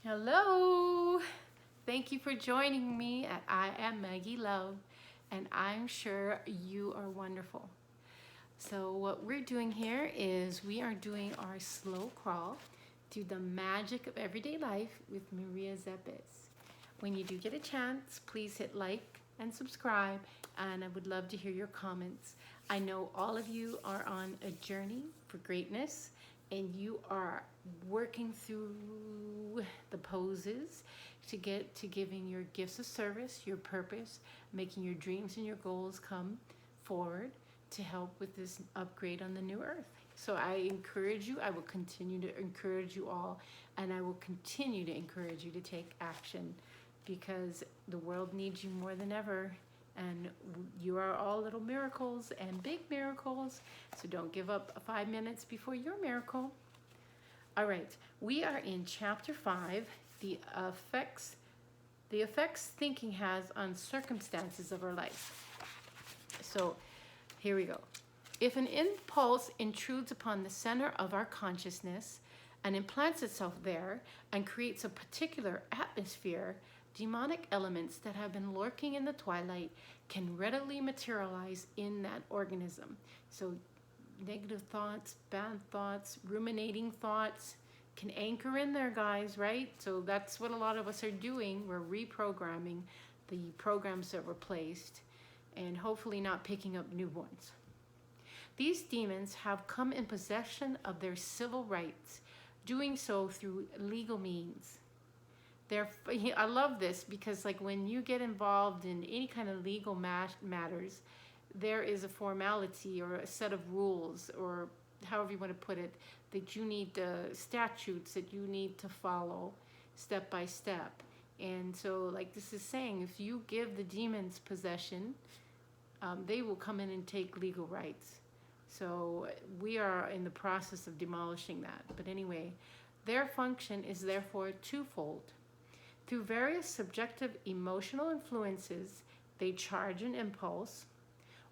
Hello! Thank you for joining me at I Am Maggie Love, and I'm sure you are wonderful. So what we're doing here is we are doing our slow crawl through the magic of everyday life with Maria Szepes. When you do get a chance, please hit like and subscribe, and I would love to hear your comments. I know all of you are on a journey for greatness, and you are working through the poses to get to giving your gifts of service, your purpose, making your dreams and your goals come forward to help with this upgrade on the new earth. So I encourage you, I will continue to encourage you all, and I will continue to encourage you to take action because the world needs you more than ever. And you are all little miracles and big miracles. So don't give up 5 minutes before your miracle. All right, we are in chapter 5, the effects thinking has on circumstances of our life. So here we go. If an impulse intrudes upon the center of our consciousness and implants itself there and creates a particular atmosphere, demonic elements that have been lurking in the twilight can readily materialize in that organism. So negative thoughts, bad thoughts, ruminating thoughts can anchor in there, guys, right? So that's what a lot of us are doing. We're reprogramming the programs that were placed and hopefully not picking up new ones. These demons have come in possession of their civil rights, doing so through legal means. I love this because like when you get involved in any kind of legal matters, there is a formality or a set of rules or however you want to put it that you need statutes that you need to follow step by step. And so like this is saying, if you give the demons possession, they will come in and take legal rights. So we are in the process of demolishing that. But anyway, their function is therefore twofold. Through various subjective emotional influences, they charge an impulse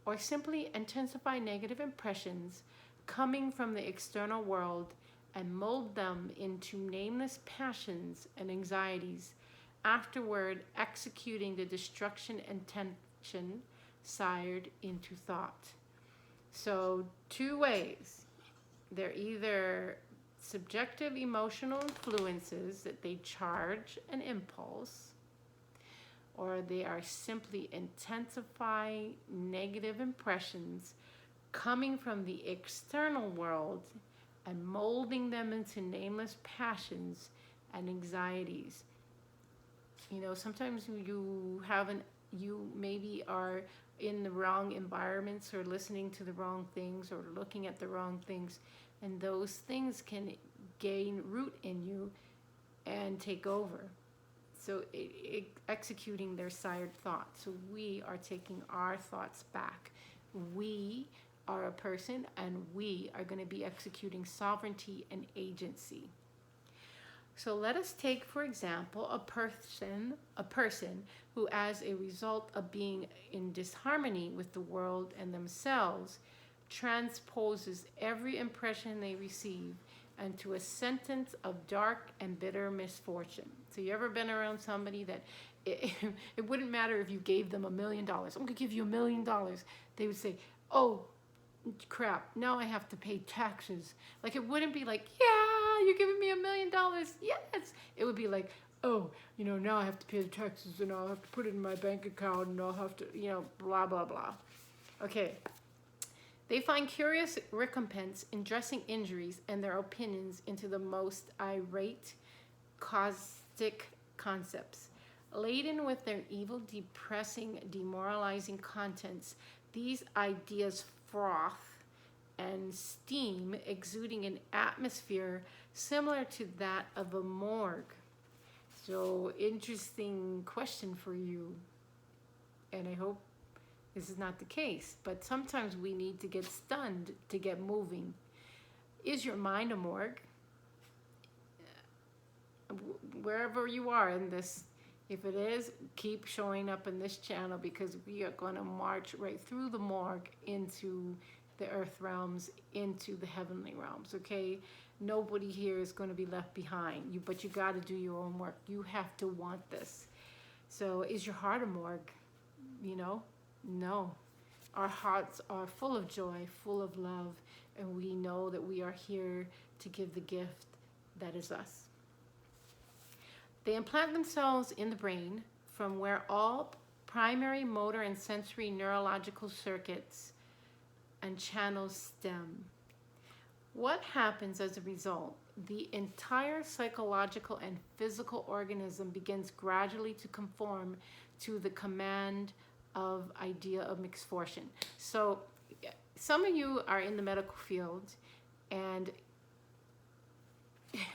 or simply intensify negative impressions coming from the external world and mold them into nameless passions and anxieties, afterward executing the destruction intention sired into thought. So 2 ways. They're either subjective emotional influences that they charge an impulse, or they are simply intensify negative impressions coming from the external world and molding them into nameless passions and anxieties. You know, sometimes you maybe are in the wrong environments or listening to the wrong things or looking at the wrong things, and those things can gain root in you and take over. So executing their sired thoughts. So we are taking our thoughts back. We are a person and we are going to be executing sovereignty and agency. So let us take, for example, a person who, as a result of being in disharmony with the world and themselves, transposes every impression they receive into a sentence of dark and bitter misfortune. So you ever been around somebody that it wouldn't matter if you gave them $1 million. I'm going to give you $1 million. They would say, oh, crap, now I have to pay taxes. Like it wouldn't be like, yeah, you're giving me $1 million. Yes. It would be like, oh, now I have to pay the taxes and I'll have to put it in my bank account and I'll have to, blah, blah, blah. Okay. They find curious recompense in dressing injuries and their opinions into the most irate, caustic concepts. Laden with their evil, depressing, demoralizing contents, these ideas froth and steam, exuding an atmosphere similar to that of a morgue. So, interesting question for you, and I hope this is not the case, but sometimes we need to get stunned to get moving. Is your mind a morgue? Wherever you are in this, if it is, keep showing up in this channel because we are going to march right through the morgue into the earth realms into the heavenly realms, okay? Nobody here is going to be left behind. But you got to do your own work. You have to want this. So is your heart a morgue? You know? No. Our hearts are full of joy, full of love, and we know that we are here to give the gift that is us. They implant themselves in the brain, from where all primary motor and sensory neurological circuits and channels stem. What happens as a result? The entire psychological and physical organism begins gradually to conform to the command of idea of mixed fortune. So some of you are in the medical field and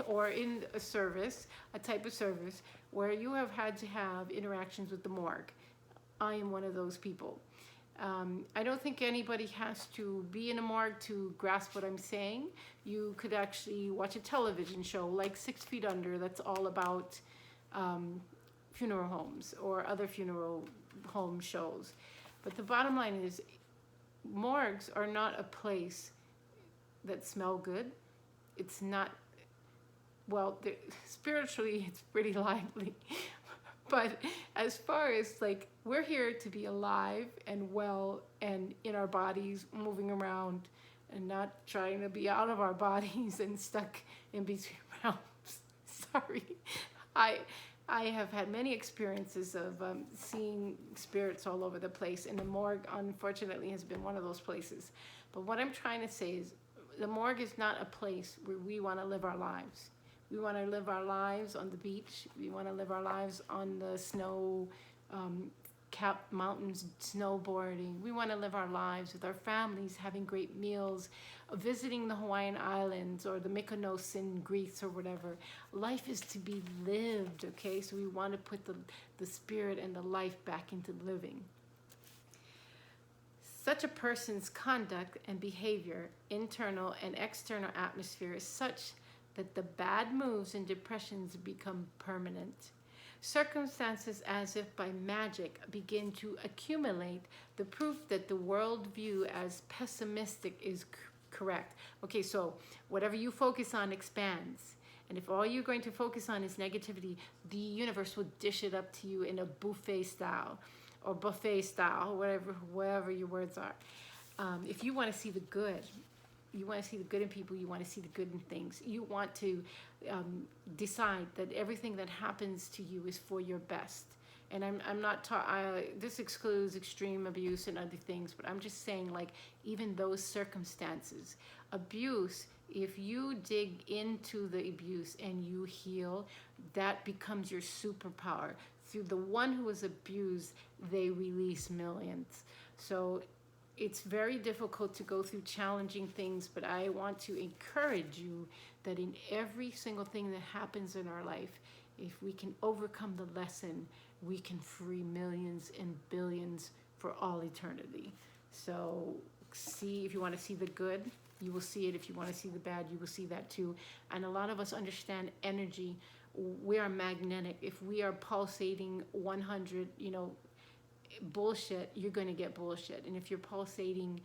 or in a service, a type of service where you have had to have interactions with the morgue. I am one of those people. I don't think anybody has to be in a morgue to grasp what I'm saying. You could actually watch a television show like 6 Feet Under that's all about funeral homes or other funeral home shows. But the bottom line is, morgues are not a place that smell good. It's not, well, spiritually it's pretty lively. But as far as like, we're here to be alive and well and in our bodies, moving around and not trying to be out of our bodies and stuck in between realms. Sorry. I have had many experiences of seeing spirits all over the place, and the morgue, unfortunately, has been one of those places. But what I'm trying to say is the morgue is not a place where we want to live our lives. We want to live our lives on the beach. We want to live our lives on the capped mountains, snowboarding. We want to live our lives with our families, having great meals, visiting the Hawaiian Islands or the Mykonos in Greece or whatever. Life is to be lived, okay? So we want to put the spirit and the life back into living. Such a person's conduct and behavior, internal and external atmosphere is such that the bad moves and depressions become permanent. Circumstances, as if by magic, begin to accumulate the proof that the worldview as pessimistic is correct. Okay, so whatever you focus on expands. And if all you're going to focus on is negativity, the universe will dish it up to you in a buffet style or buffet style, whatever your words are. If you want to see the good, you want to see the good in people, you want to see the good in things. You want to decide that everything that happens to you is for your best. And I'm not this excludes extreme abuse and other things, but I'm just saying, like, even those circumstances, abuse, if you dig into the abuse and you heal, that becomes your superpower. Through the one who was abused, they release millions. So it's very difficult to go through challenging things, but I want to encourage you that in every single thing that happens in our life, if we can overcome the lesson, we can free millions and billions for all eternity. So see, if you want to see the good, you will see it. If you want to see the bad, you will see that too. And a lot of us understand energy. We are magnetic. If we are pulsating 100, bullshit, you're going to get bullshit. And if you're pulsating,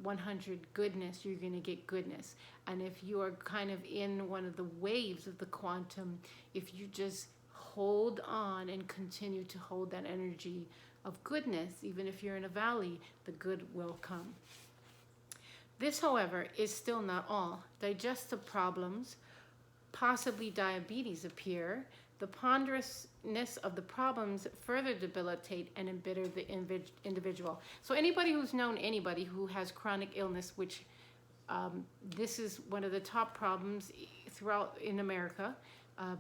100 goodness, you're going to get goodness. And if you are kind of in one of the waves of the quantum, if you just hold on and continue to hold that energy of goodness, even if you're in a valley, the good will come. This, however, is still not all. Digestive problems, possibly diabetes, appear. The ponderousness of the problems further debilitate and embitter the individual. So anybody who's known anybody who has chronic illness, which this is one of the top problems throughout in America,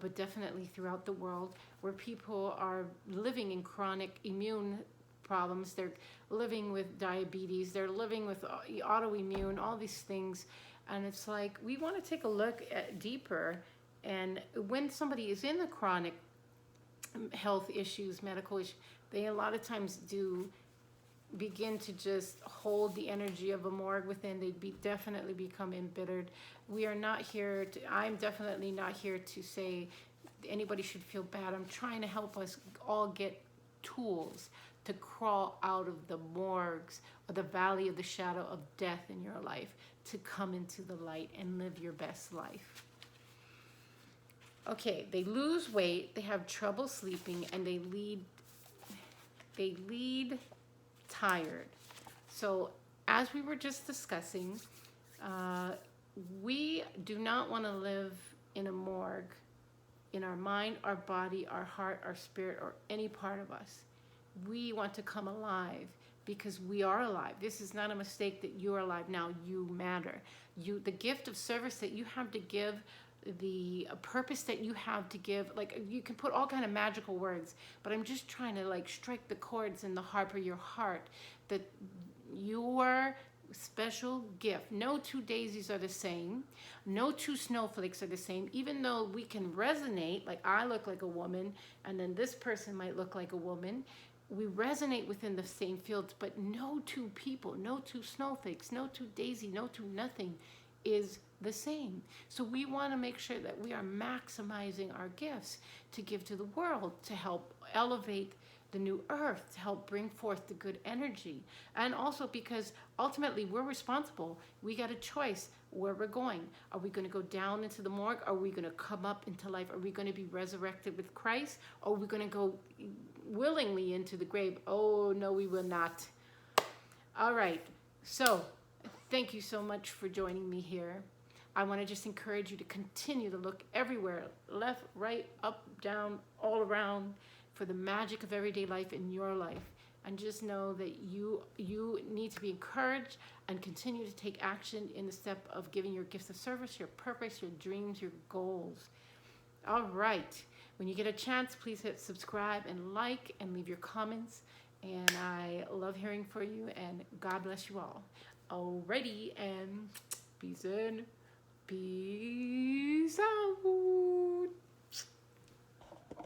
but definitely throughout the world, where people are living in chronic immune problems. They're living with diabetes. They're living with autoimmune, all these things. And it's like, we want to take a look at deeper. And when somebody is in the chronic health issues, medical issues, they a lot of times do begin to just hold the energy of a morgue within. They definitely become embittered. We are not here to, I'm definitely not here to say anybody should feel bad. I'm trying to help us all get tools to crawl out of the morgues or the valley of the shadow of death in your life, to come into the light and live your best life. Okay, they lose weight, they have trouble sleeping, and they lead tired. So as we were just discussing, we do not want to live in a morgue in our mind, our body, our heart, our spirit, or any part of us. We want to come alive because we are alive. This is not a mistake that you are alive now. You matter. The gift of service that you have to give, the purpose that you have to give, like you can put all kind of magical words, but I'm just trying to like strike the chords in the harp of your heart that your special gift. No two daisies are the same. No two snowflakes are the same. Even though we can resonate, like I look like a woman and then this person might look like a woman, we resonate within the same fields, but no two people, no two snowflakes, no two daisy, no two nothing is the same. So we want to make sure that we are maximizing our gifts to give to the world, to help elevate the new earth, to help bring forth the good energy. And also because ultimately we're responsible. We got a choice where we're going. Are we going to go down into the morgue? Are we going to come up into life? Are we going to be resurrected with Christ? Or are we going to go willingly into the grave? Oh, no, we will not. All right. So thank you so much for joining me here. I want to just encourage you to continue to look everywhere, left, right, up, down, all around, for the magic of everyday life in your life. And just know that you need to be encouraged and continue to take action in the step of giving your gifts of service, your purpose, your dreams, your goals. All right. When you get a chance, please hit subscribe and like and leave your comments. And I love hearing from you, and God bless you all. Alrighty, and peace in, peace out.